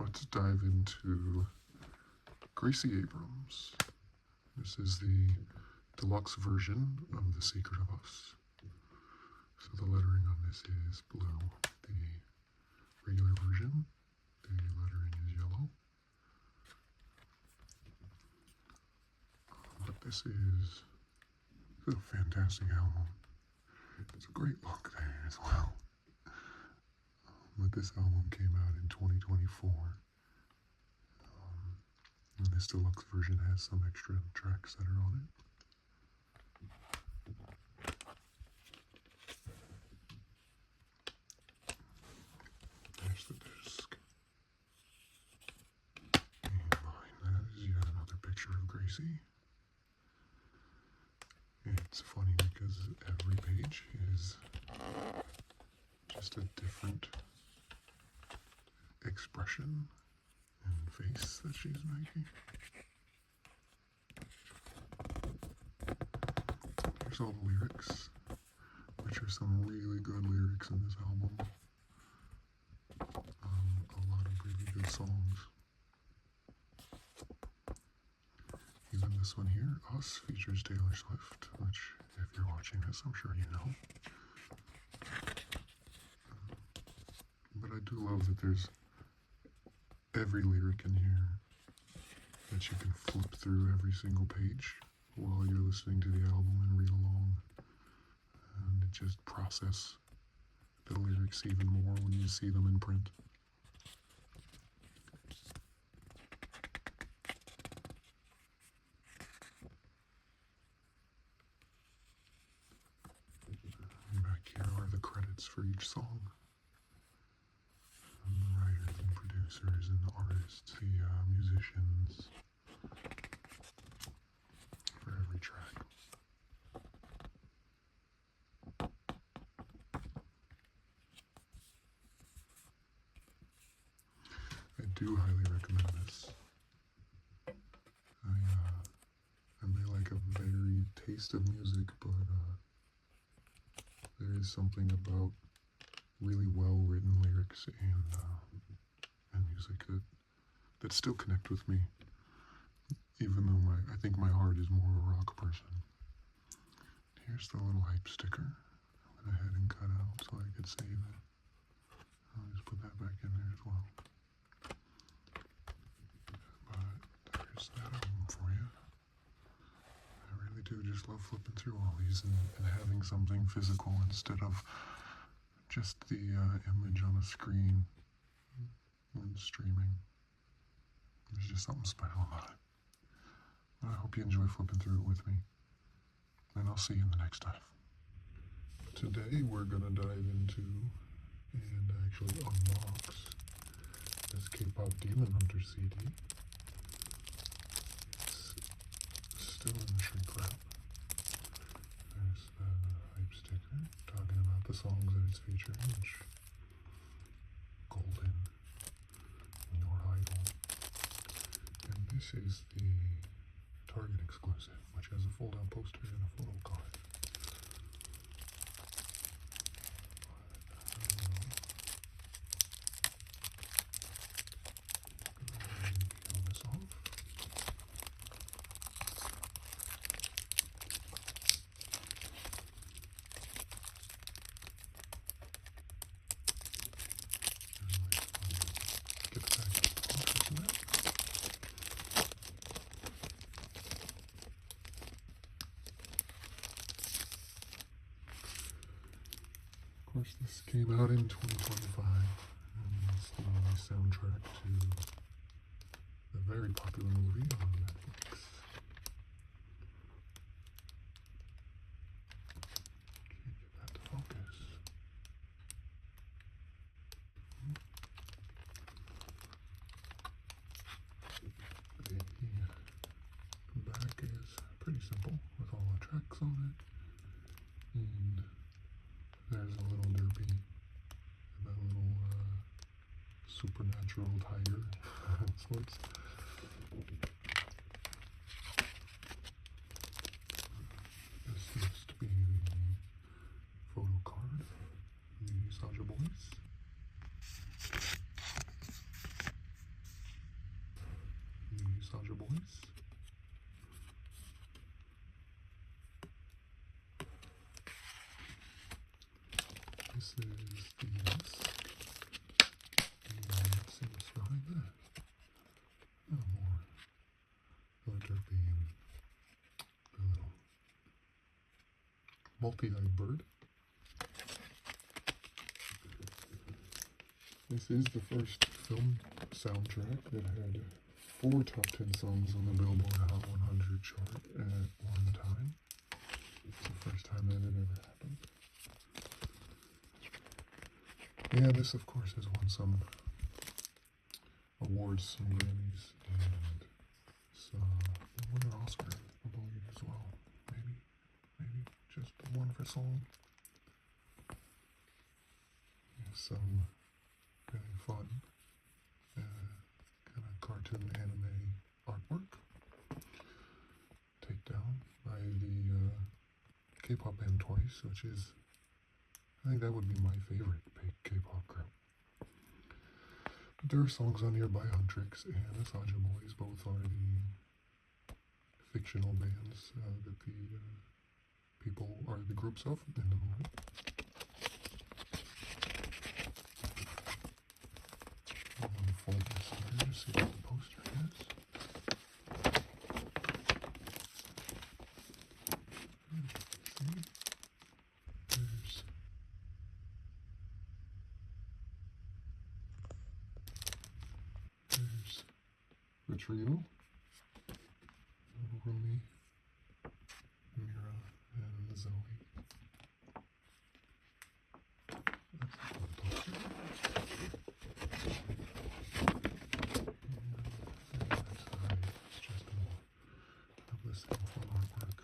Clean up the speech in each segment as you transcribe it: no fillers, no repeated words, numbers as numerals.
let's dive into Gracie Abrams. This is the deluxe version of The Secret of Us. So the lettering on this is blue. The regular version, the lettering is yellow. But this is a fantastic album. It's a great look there as well. But this album came out in 2024. And this deluxe version has some extra tracks that are on it. There's the disc. And behind that is yet another picture of Gracie. It's funny because every page is just a different expression and face that she's making. Here's all the lyrics, which are some really good lyrics in this album. A lot of really good songs. Even this one here, Us, features Taylor Swift, which, if you're watching this, I'm sure you know. But I do love that there's every lyric in here that you can flip through every single page while you're listening to the album and read along. And it just processes the lyrics even more when you see them in print. And back here are the credits for each song. And the writers and producers and the artists, the musicians for every track. I do highly recommend this. I may like a varied taste of music, but there is something about really well-written lyrics and music that still connect with me, even though I think my heart is more a rock person. Here's the little hype sticker I went ahead and cut out so I could save it. I'll just put that back in there as well. But there's that album for you. I really do just love flipping through all these and having something physical instead of just the image on a screen when streaming. There's just something special about it. But I hope you enjoy flipping through it with me. And I'll see you in the next dive. Today we're going to dive into and actually unbox this K-pop Demon Hunter CD. It's still in the shrink wrap. There's the hype sticker talking about the songs that it's featuring, which Golden, Your Idol. And this is the Target exclusive, which has a fold-out poster and a photo card. Peel this off. Get the back. Of course, this came out in 2025, and it's the soundtrack to the very popular movie on Netflix. Can't get that to focus. The back is pretty simple with all the tracks on it. And there's a little derpy and that little supernatural tiger of sorts. This seems to be the photo card of the Saja Boys. voice. This is the disc. And let's see what's behind that. Oh, more Butterbean. A little multi-eyed bird. This is the first film soundtrack that had 4 top 10 songs on the Billboard Hot 100 chart at one time. It's the first time that had ever happened. Yeah, this of course has won some awards, some Grammys, and won an Oscar, I believe, as well. Maybe just one for song. Yeah, some really fun, kind of cartoon anime artwork. Takedown by the K-pop band Twice, which is, I think that would be my favorite K-pop group. But there are songs on here by Huntrix and the Saja Boys. Both are the fictional bands that the people are the groups of in the movie. I'm going to fold this here to see what the poster is. See? There's the trio. Rumi, Mira, and Zoe. That's the poster. It's just more of this simple artwork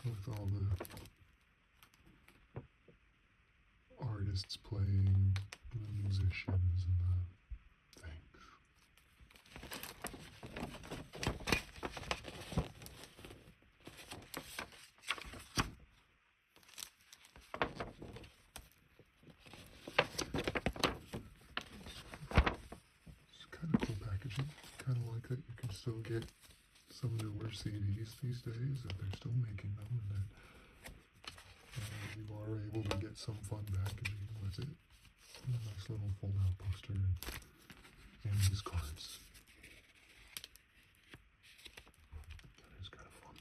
with all the artists playing, the musicians, and the things. It's kind of cool packaging. Kind of like that you can still get some newer CDs these days, that they're still making them, and that you are able to get some fun packaging with it. And a nice little fold-out poster and these cards. That is kind of fun.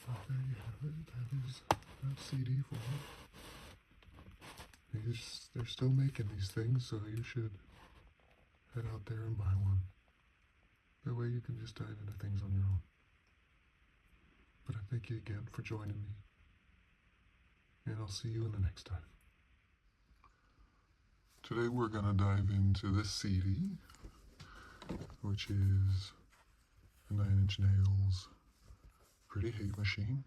Oh, there you have it. That is that CD for you. They're still making these things, so you should head out there and buy one. That way you can just dive into things on your own. But I thank you again for joining me, and I'll see you in the next time. Today we're going to dive into this CD, which is the 9 Inch Nails' Pretty Hate Machine.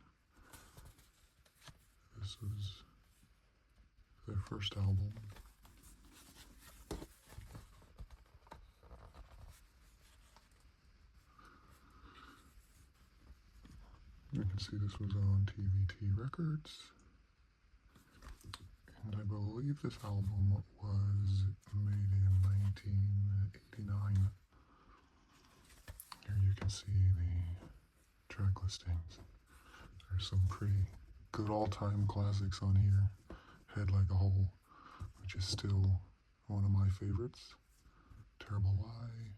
This was their first album. You can see this was on TVT Records, and I believe this album was made in 1989. Here you can see the track listings. There's some pretty good all-time classics on here. Head Like a Hole, which is still one of my favorites. Terrible Lie,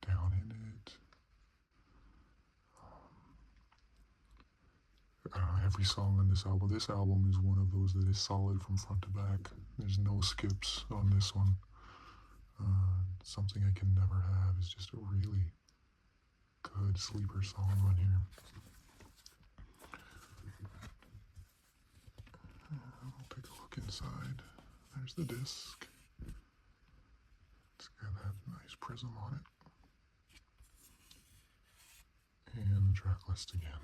Down in It. Every song on this album. This album is one of those that is solid from front to back. There's no skips on this one. Something I Can Never Have is just a really good sleeper song on here. I'll take a look inside. There's the disc. It's got that nice prism on it. And the track list again.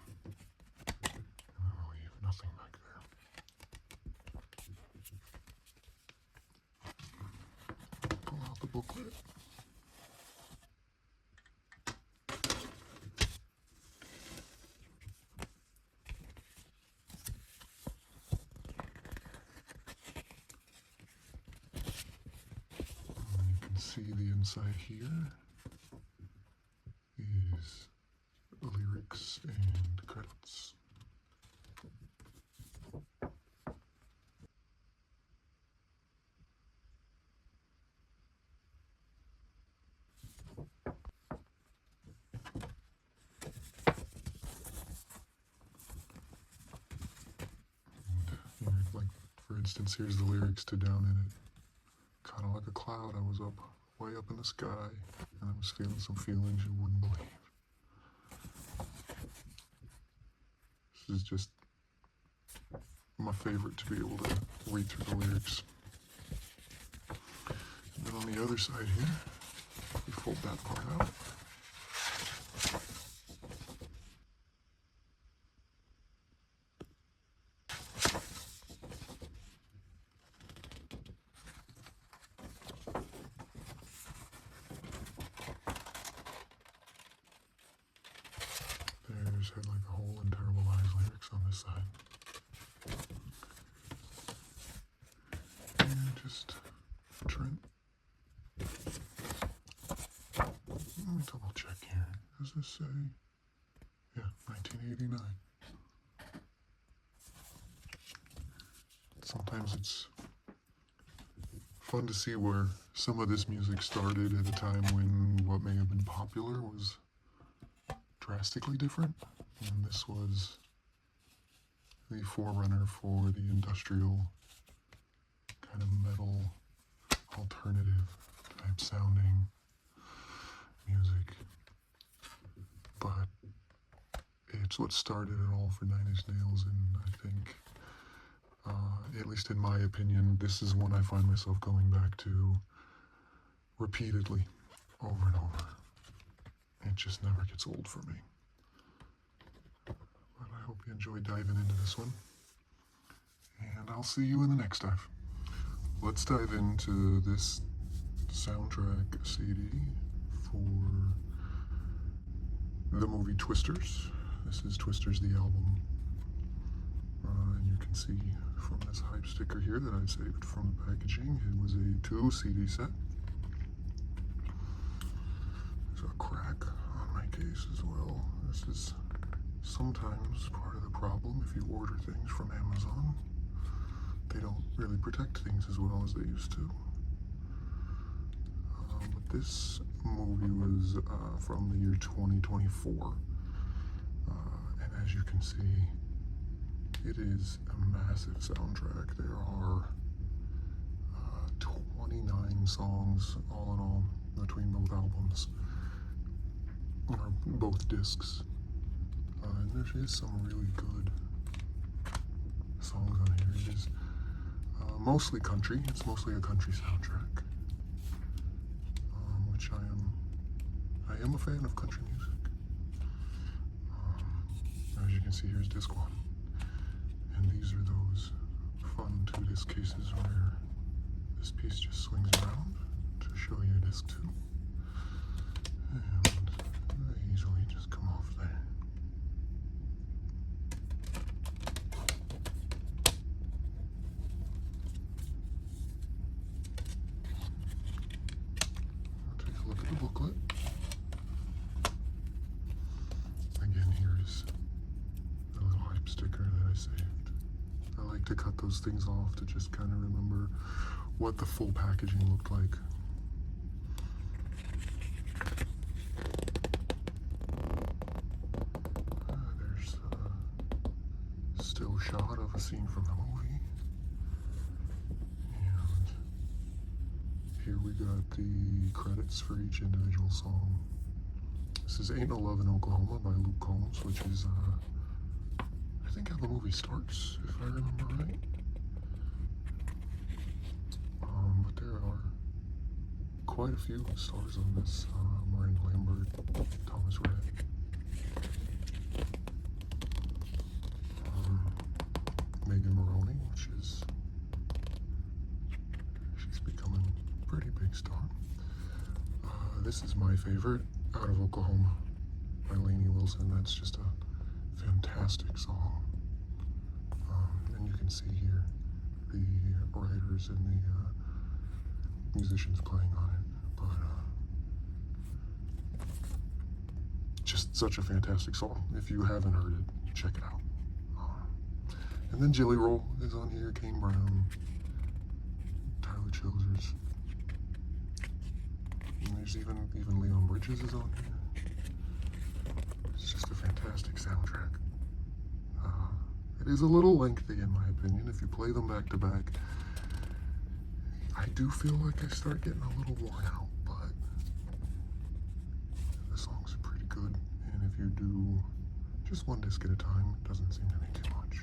I leave nothing back there. Pull out the booklet. see the inside here is lyrics and credits. Like, for instance, here's the lyrics to Down in It. Kind of like a cloud, I was up, way up in the sky, and I was feeling some feelings you wouldn't believe. This is just my favorite, to be able to read through the lyrics. And then on the other side here, we fold that part out. There's like a whole and terrible lies lyrics on this side. And just Trent. Let me double check here. Does this say? Yeah, 1989. Sometimes it's fun to see where some of this music started at a time when what may have been popular was drastically different, and this was the forerunner for the industrial kind of metal alternative type sounding music, but it's what started it all for 9 Inch Nails, and I think, at least in my opinion, this is one I find myself going back to repeatedly, over and over. It just never gets old for me. But I hope you enjoyed diving into this one, and I'll see you in the next dive. Let's dive into this soundtrack CD for the movie Twisters. This is Twisters the album. And you can see from this hype sticker here that I saved from the packaging, it was a 2 CD set. There's a crack on my case as well. This is sometimes part of the problem if you order things from Amazon. They don't really protect things as well as they used to. But this movie was from the year 2024. And as you can see, it is a massive soundtrack. There are 29 songs all in all between both albums, or both discs. And there is some really good songs on here. It is mostly country. It's mostly a country soundtrack, which I am a fan of country music. As you can see, here's disc 1. And these are those fun 2-disc cases where this piece just swings around to show you disc 2. And they easily just come off there. I'll take a look at the booklet. Again, here's a little hype sticker that I saved. I like to cut those things off to just kind of remember what the full packaging looked like. There's a still shot of a scene from the movie. And here we got the credits for each individual song. This is Ain't No Love in Oklahoma by Luke Combs, which is I think how the movie starts, if I remember right. But there are quite a few stars on this. Miranda Lambert, Thomas Rhett, Megan Maroney, which is, she's becoming a pretty big star. This is my favorite, Out of Oklahoma by Lainey Wilson. That's just a fantastic song. And you can see here the writers and the musicians playing on it, such a fantastic song. If you haven't heard it, check it out. And then Jelly Roll is on here, Kane Brown, Tyler Childers. And there's even Leon Bridges is on here. It's just a fantastic soundtrack. It is a little lengthy in my opinion. If you play them back to back, I do feel like I start getting a little worn out, but the songs are pretty good. And if you do just one disc at a time, it doesn't seem to need too much.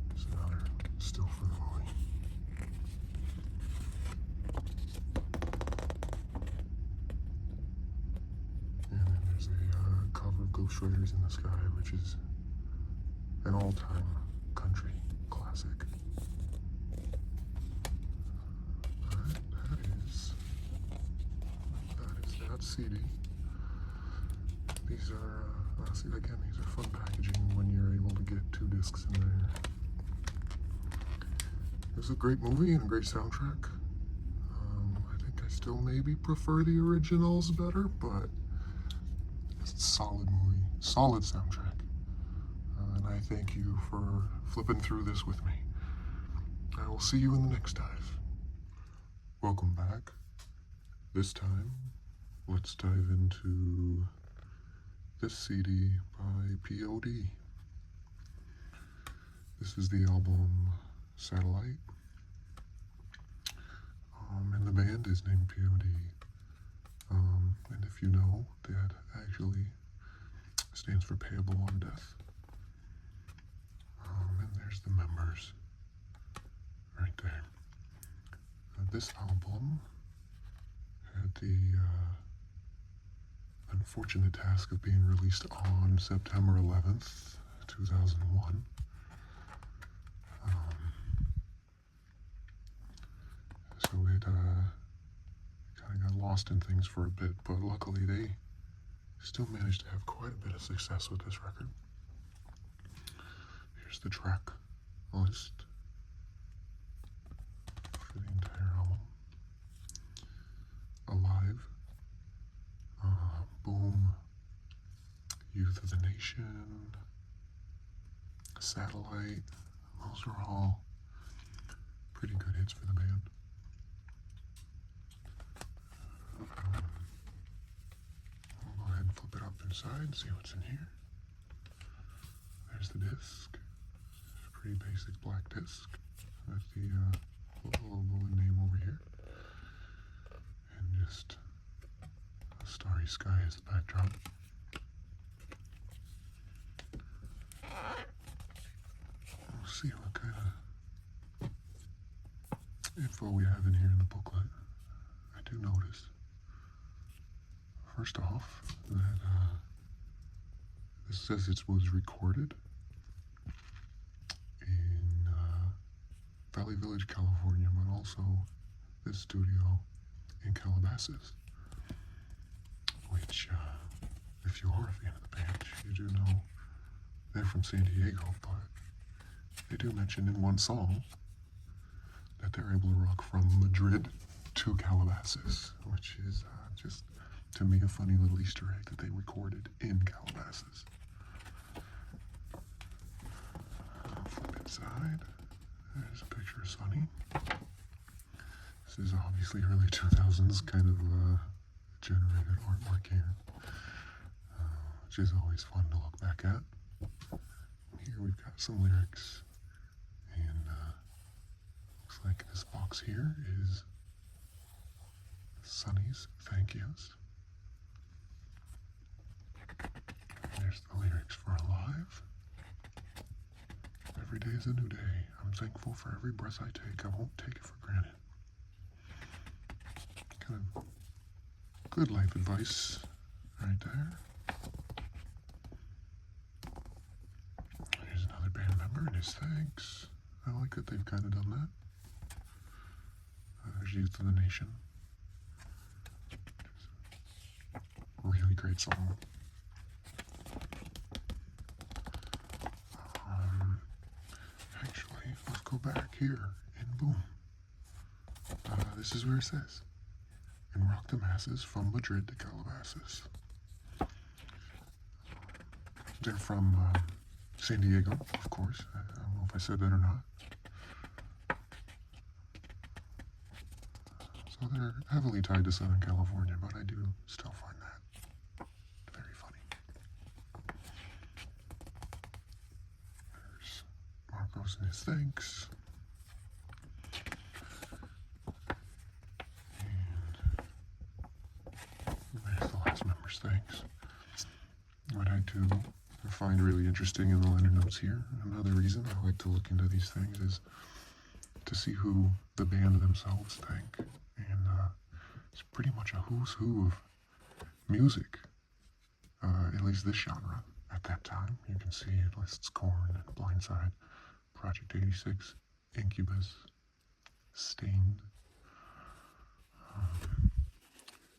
There's another still for the movie. And then there's a cover of Ghost Riders in the Sky, which is an all-time country classic. That is that CD. These are, see again, these are fun packaging when you're able to get 2 discs in there. It was a great movie and a great soundtrack. I think I still maybe prefer the originals better, but it's a solid movie, solid soundtrack. And I thank you for flipping through this with me. I will see you in the next dive. Welcome back. This time, let's dive into this CD by P.O.D. This is the album Satellite. And the band is named P.O.D. And if you know, that actually stands for Payable on Death. And there's the members right there. This album had the unfortunate task of being released on September 11th, 2001. So it kind of got lost in things for a bit, but luckily they still managed to have quite a bit of success with this record. Here's the track list for the entire album. Alive, Boom, Youth of the Nation, Satellite. Those are all pretty good hits for the band. I'll go ahead and flip it up inside and see what's in here. There's the disc. It's a pretty basic black disc with the logo and name over here. And just a starry sky as the backdrop. We'll see what kind of info we have in here in the booklet. I do notice, first off, that this says it was recorded in Valley Village, California, but also this studio in Calabasas, which, if you are a fan of the band, you do know they're from San Diego, but they do mention in one song that they're able to rock from Madrid to Calabasas, which is just, to me, a funny little Easter egg that they recorded in Calabasas. Flip inside. There's a picture of Sonny. This is obviously early 2000s kind of generated artwork here, which is always fun to look back at. Here we've got some lyrics, and looks like this box here is Sonny's thank yous. There's the lyrics for Alive. Every day is a new day. I'm thankful for every breath I take. I won't take it for granted. Kind of good life advice right there. Here's another band member and his thanks. I like that they've kind of done that. There's Youth of the Nation. Really great song. Actually, let's go back here and boom. This is where it says, and rock the masses from Madrid to Calabasas. They're from San Diego, of course. I don't know if I said that or not. So they're heavily tied to Southern California, but I do still find that very funny. There's Marcos and his thanks. And there's the last member's thanks. What I do find really interesting in the liner notes here, another reason I like to look into these things, is to see who the band themselves thank. And it's pretty much a who's who of music, at least this genre at that time. You can see it lists Korn, Blindside, Project 86, Incubus, Stained,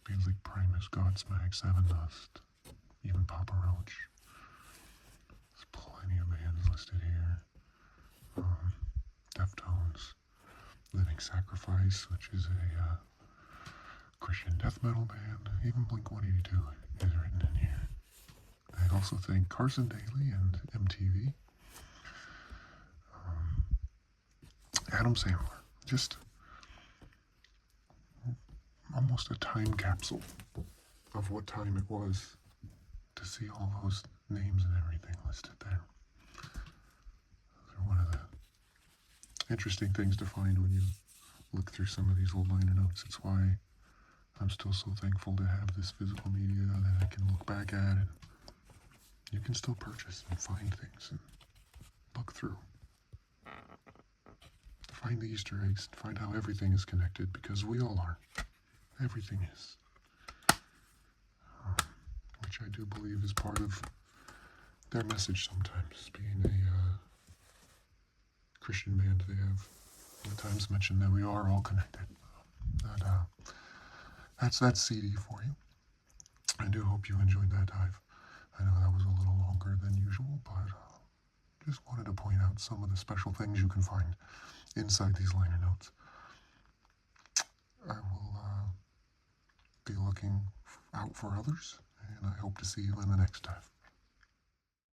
bands like Primus, Godsmack, Seven Dust, even Papa Roach. There's plenty of bands listed here. Deftones, Living Sacrifice, which is a Christian death metal band. Even Blink-182 is written in here. I also thank Carson Daly and MTV. Adam Sandler. Just almost a time capsule of what time it was to see all those names and everything listed there. They're one of the interesting things to find when you look through some of these old liner notes. It's why I'm still so thankful to have this physical media that I can look back at, and you can still purchase and find things and look through. Find the Easter eggs, find how everything is connected, because we all are. Everything is. Which I do believe is part of their message sometimes, being a Christian band. They have at times mentioned that we are all connected. That's that CD for you. I do hope you enjoyed that dive. I know that was a little longer than usual, but just wanted to point out some of the special things you can find inside these liner notes. I will be looking out for others, and I hope to see you in the next dive.